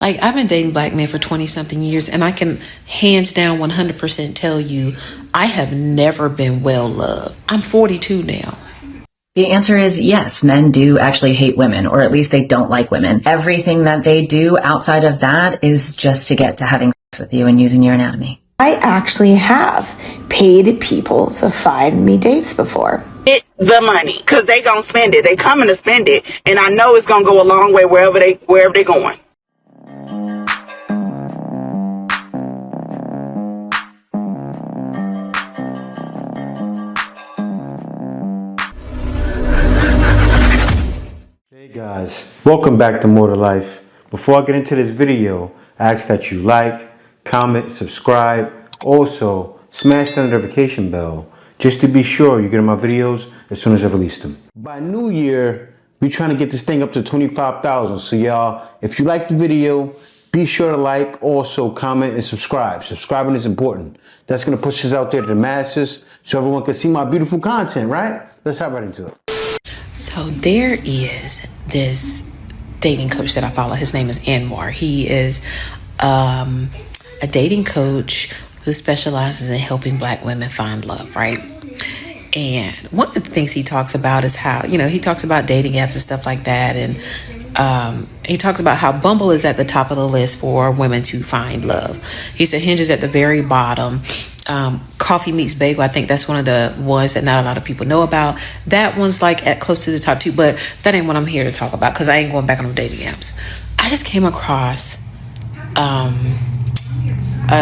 Like, I've been dating black men for 20 something years, and I can hands down 100% tell you, I have never been well loved. I'm 42 now. The answer is yes, men do actually hate women, or at least they don't like women. Everything that they do outside of that is just to get to having sex with you and using your anatomy. I actually have paid people to find me dates before. Get the money, because they gonna spend it. They coming to spend it, and I know it's gonna go a long way wherever they going. Hey guys, welcome back to More to Life. Before I get into this video, I ask that you like, comment, subscribe. Also, smash the notification bell just to be sure you get my videos as soon as I release them. By New Year, we're trying to get this thing up to 25,000. So y'all, if you like the video, be sure to like, also comment and subscribe. Subscribing is important. That's going to push us out there to the masses so everyone can see my beautiful content, right? Let's hop right into it. So there is this dating coach that I follow. His name is Anwar. He is a dating coach who specializes in helping black women find love, right? And one of the things he talks about is how, he talks about dating apps and stuff like that. And he talks about how Bumble is at the top of the list for women to find love. He said Hinge is at the very bottom. Coffee Meets Bagel, I think that's one of the ones that not a lot of people know about. That one's like at close to the top 2, but that ain't what I'm here to talk about because I ain't going back on no dating apps. I just came across a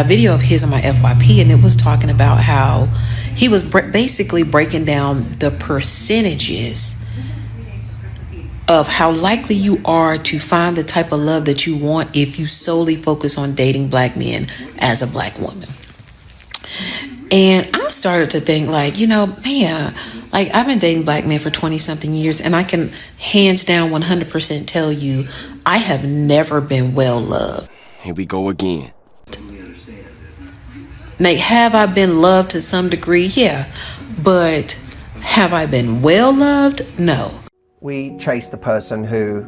video of his on my FYP, and it was talking about how he was basically breaking down the percentages of how likely you are to find the type of love that you want if you solely focus on dating black men as a black woman. And I started to think like, man, like I've been dating black men for 20 something years, and I can hands down 100% tell you, I have never been well loved. Here we go again. Now, have I been loved to some degree? Yeah. But have I been well loved? No. We chase the person who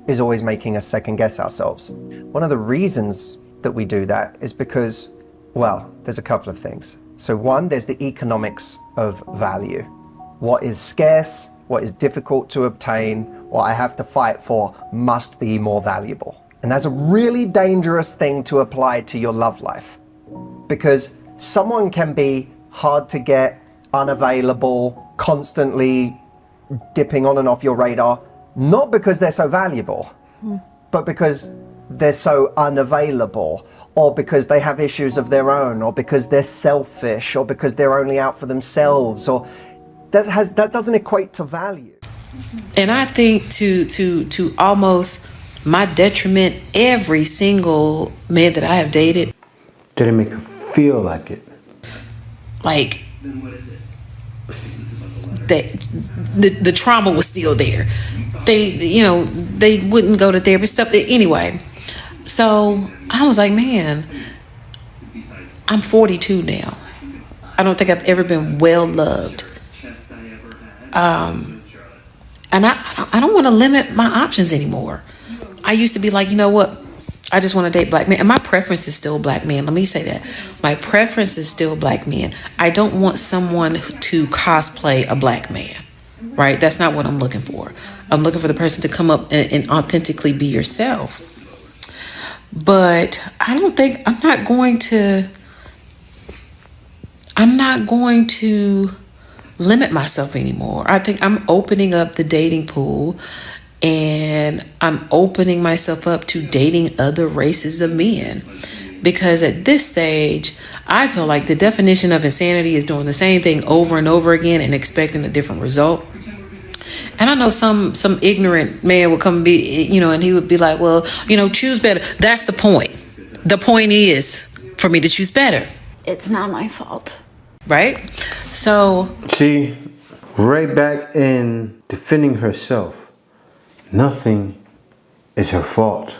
is always making us second guess ourselves. One of the reasons that we do that is because, well, there's a couple of things. So one, there's the economics of value. What is scarce, what is difficult to obtain, what I have to fight for must be more valuable. And that's a really dangerous thing to apply to your love life, because someone can be hard to get, unavailable, constantly dipping on and off your radar, not because they're so valuable, but because they're so unavailable, or because they have issues of their own, or because they're selfish, or because they're only out for themselves, or that doesn't equate to value. And I think to almost my detriment, every single man that I have dated Didn't make her feel like it. Like the trauma was still there. They wouldn't go to therapy stuff anyway. So I was like, man, I'm 42 now. I don't think I've ever been well loved. And I don't want to limit my options anymore. I used to be like, you know what? I just want to date black men. And my preference is still black men. Let me say that. My preference is still black men. I don't want someone to cosplay a black man, right? That's not what I'm looking for. I'm looking for the person to come up and authentically be yourself. But I'm not going to limit myself anymore. I think I'm opening up the dating pool, and I'm opening myself up to dating other races of men, because at this stage, I feel like the definition of insanity is doing the same thing over and over again and expecting a different result. And I know some ignorant man would come and be, and he would be like, well, choose better. That's the point. The point is for me to choose better. It's not my fault. Right? So. See, right back in defending herself. Nothing is her fault.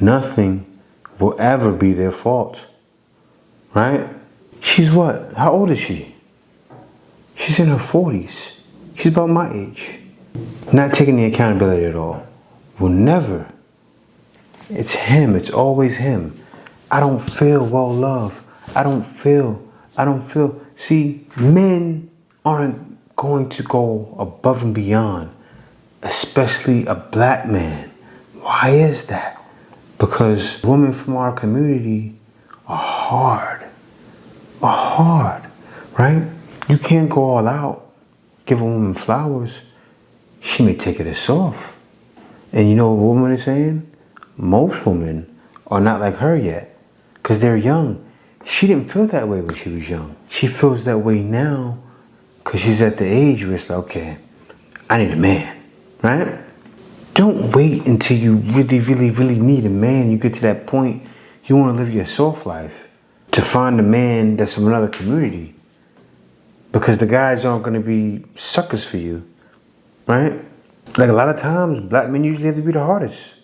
Nothing will ever be their fault. Right? She's what? How old is she? She's in her 40s. She's about my age. Not taking the accountability at all. Will never, It's him. It's always him. I don't feel well loved. I don't feel. See, men aren't going to go above and beyond, especially a black man. Why is that? Because women from our community are hard, right? You can't go all out, give a woman flowers. She may take it as soft. And you know what a woman is saying? Most women are not like her yet because they're young. She didn't feel that way when she was young. She feels that way now because she's at the age where it's like, okay, I need a man, right? Don't wait until you really need a man. You get to that point, you want to live your soft life to find a man that's from another community, because the guys aren't going to be suckers for you, right? Like a lot of times, black men usually have to be the hardest.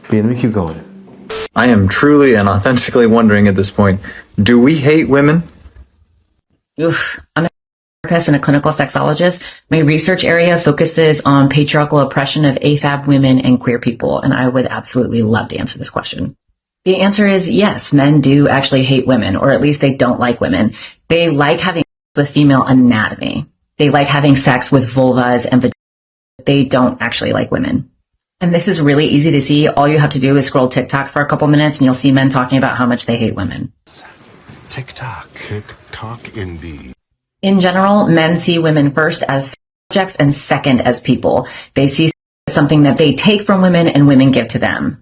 But yeah, let me keep going. I am truly and authentically wondering at this point, do we hate women? Oof. I'm a therapist and a clinical sexologist. My research area focuses on patriarchal oppression of AFAB women and queer people, and I would absolutely love to answer this question. The answer is yes, men do actually hate women, or at least they don't like women. They like having sex with female anatomy. They like having sex with vulvas and vaginas. They don't actually like women. And this is really easy to see. All you have to do is scroll TikTok for a couple minutes and you'll see men talking about how much they hate women. TikTok indeed. In general, men see women first as subjects and second as people. They see something that they take from women and women give to them.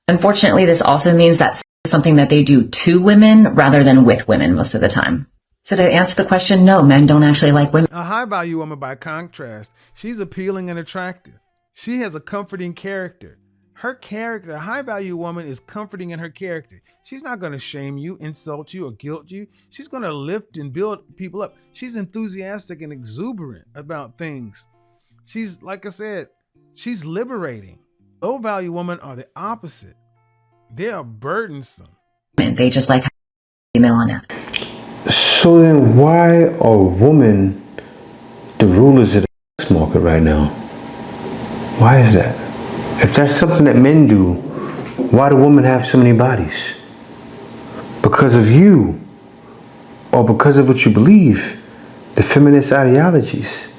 Unfortunately, this also means that sex is something that they do to women rather than with women most of the time. So to answer the question, no, men don't actually like women. A high-value woman, by contrast, she's appealing and attractive. She has a comforting character. Her character, a high-value woman, is comforting in her character. She's not going to shame you, insult you, or guilt you. She's going to lift and build people up. She's enthusiastic and exuberant about things. She's, like I said, she's liberating. Low-value women are the opposite. They are burdensome. They just like female anatomy. So then why are women the rulers of the sex market right now? Why is that? If that's something that men do, why do women have so many bodies? Because of you, or because of what you believe, the feminist ideologies.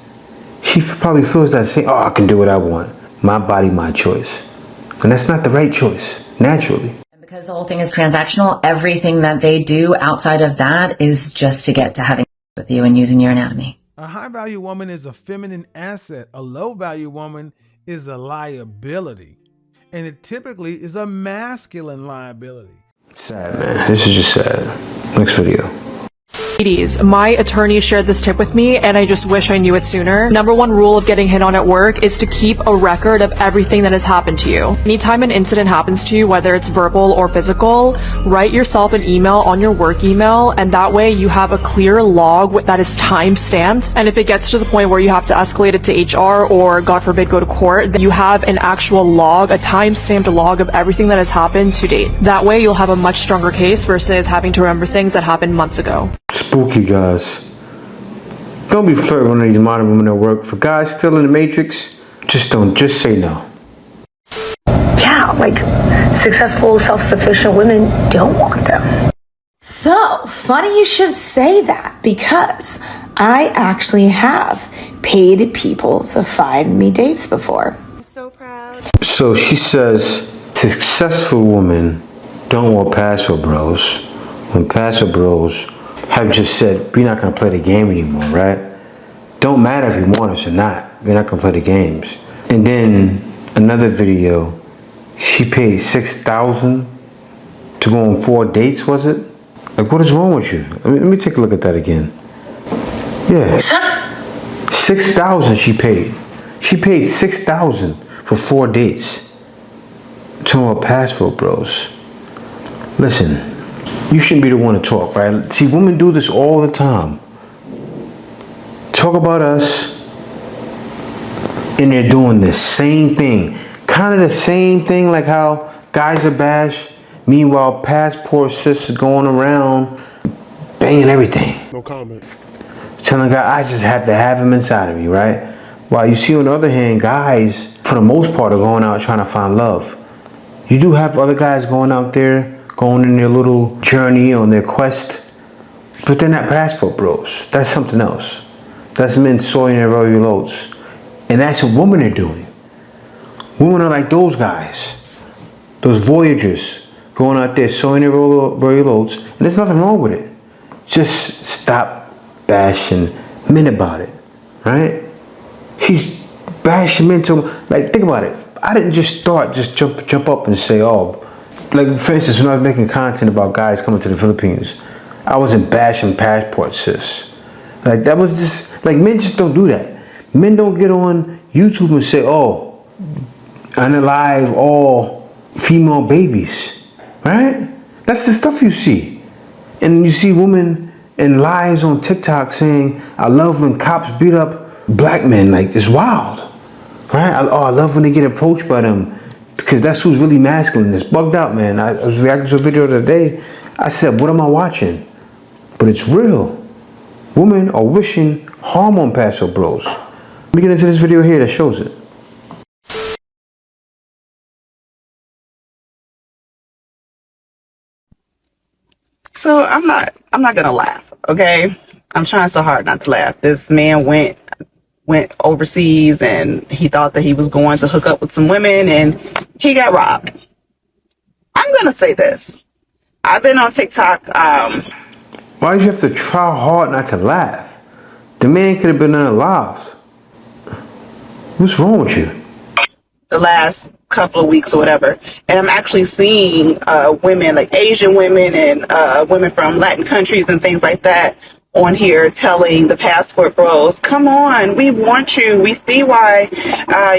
She probably feels that saying, oh, I can do what I want. My body, my choice. And that's not the right choice, naturally. Because the whole thing is transactional, everything that they do outside of that is just to get to having sex with you and using your anatomy. A high-value woman is a feminine asset. A low-value woman is a liability. And it typically is a masculine liability. Sad, man. This is just sad. Next video. Ladies, my attorney shared this tip with me and I just wish I knew it sooner. Number one rule of getting hit on at work is to keep a record of everything that has happened to you. Anytime an incident happens to you, whether it's verbal or physical, write yourself an email on your work email, and that way you have a clear log that is time stamped. And if it gets to the point where you have to escalate it to HR or God forbid go to court, then you have an actual log, a time stamped log of everything that has happened to date. That way you'll have a much stronger case versus having to remember things that happened months ago. Spooky, guys. Don't be flirting with one of these modern women at work. For guys still in the Matrix, just say no. Yeah, like successful, self-sufficient women don't want them. So, funny you should say that, because I actually have paid people to find me dates before. I'm so proud. So she says, successful women don't want passive bros. When passive bros have just said, we're not going to play the game anymore, right? Don't matter if you want us or not. We're not going to play the games. And then another video, she paid $6,000 to go on 4 dates, was it? Like, what is wrong with you? Let me take a look at that again. Yeah. $6,000 she paid. She paid $6,000 for 4 dates. Talking about passport bros. Listen. You shouldn't be the one to talk, right? See, women do this all the time. Talk about us, and they're doing the same thing. Kind of the same thing like how guys are bashed. Meanwhile, passport sisters going around banging everything. No comment. Telling a guy, I just have to have him inside of me, right? While you see on the other hand, guys, for the most part, are going out trying to find love. You do have other guys going out there, going in their little journey on their quest, but they're not passport bros. That's something else. That's men sawing their royal oats. And that's what women are doing. Women are like those guys, those voyagers going out there sowing their royal oats, and there's nothing wrong with it. Just stop bashing men about it, right? She's bashing men to, like, think about it. I didn't just jump up and say, oh, like for instance, when I was making content about guys coming to the Philippines, I wasn't bashing passport, sis. Like that was just, like men just don't do that. Men don't get on YouTube and say, oh, unalive all female babies, right? That's the stuff you see. And you see women and lies on TikTok saying, I love when cops beat up black men. Like, it's wild, right? I love when they get approached by them because that's who's really masculine. It's bugged out, man. I was reacting to a video the other day. I said, what am I watching? But it's real. Women are wishing harm on passport bros. Let me get into this video here that shows it. So I'm not gonna laugh, okay? I'm trying so hard not to laugh. This man went overseas and he thought that he was going to hook up with some women and he got robbed. I'm gonna say this. I've been on TikTok. Why do you have to try hard not to laugh? The man could have been unalive. What's wrong with you? The last couple of weeks or whatever, and I'm actually seeing women, like Asian women and women from Latin countries and things like that on here telling the passport bros, come on, we want you. We see why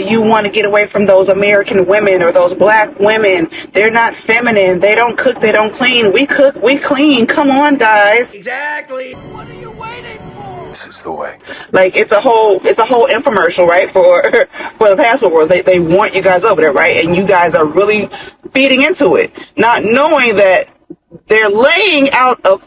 you want to get away from those American women or those black women. They're not feminine. They don't cook. They don't clean. We cook. We clean. Come on, guys. Exactly. What are you waiting for? This is the way. Like it's a whole infomercial, right? For the passport bros. They want you guys over there, right? And you guys are really feeding into it, not knowing that they're laying out a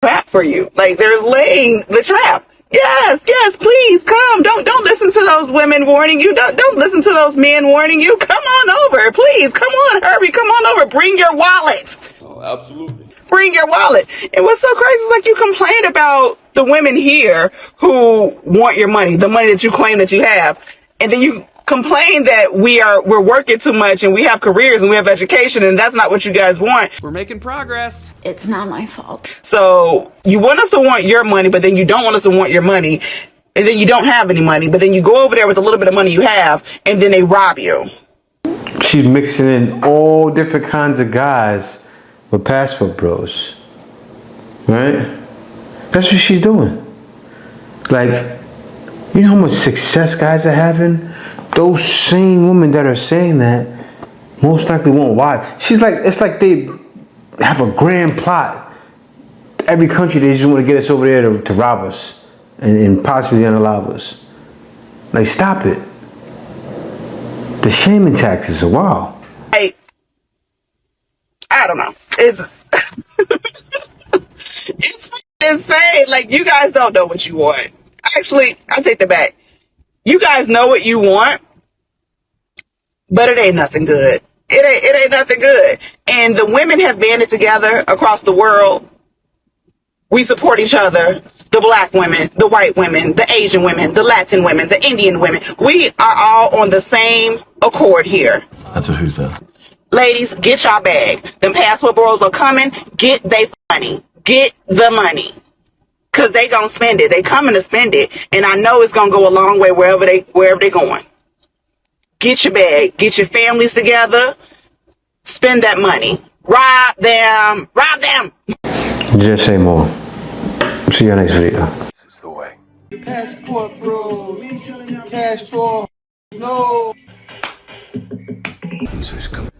trap for you. Like they're laying the trap. Yes, please come. Don't listen to those women warning you. Don't listen to those men warning you. Come on over, please. Come on, hurry. Come on over. Bring your wallet. Oh, absolutely. Bring your wallet. And what's so crazy is like you complain about the women here who want your money, the money that you claim that you have, and then you complain that we're working too much and we have careers and we have education and that's not what you guys want. We're making progress. It's not my fault. So you want us to want your money, but then you don't want us to want your money, and then you don't have any money, but then you go over there with a little bit of money you have and then they rob you. She's mixing in all different kinds of guys with passport bros, right? That's what she's doing. Like, you know how much success guys are having? Those same women that are saying that most likely won't watch. She's like, it's like they have a grand plot. Every country, they just want to get us over there to rob us and possibly unalive us. Like, stop it. The shaming taxes are wild. I don't know. It's it's insane. Like, you guys don't know what you want. Actually, I take that back. You guys know what you want, but it ain't nothing good. It ain't nothing good. And the women have banded together across the world. We support each other. The black women, the white women, the Asian women, the Latin women, the Indian women. We are all on the same accord here. That's a who's that? Ladies, get y'all bag. Them passport bros are coming. Get they money. Get the money. Cause they gonna spend it. They coming to spend it. And I know it's gonna go a long way wherever they going. Get your bag. Get your families together. Spend that money. Rob them. Rob them. Just say more. See you next video. This is the way. Passport bros. Cash for no. Answers come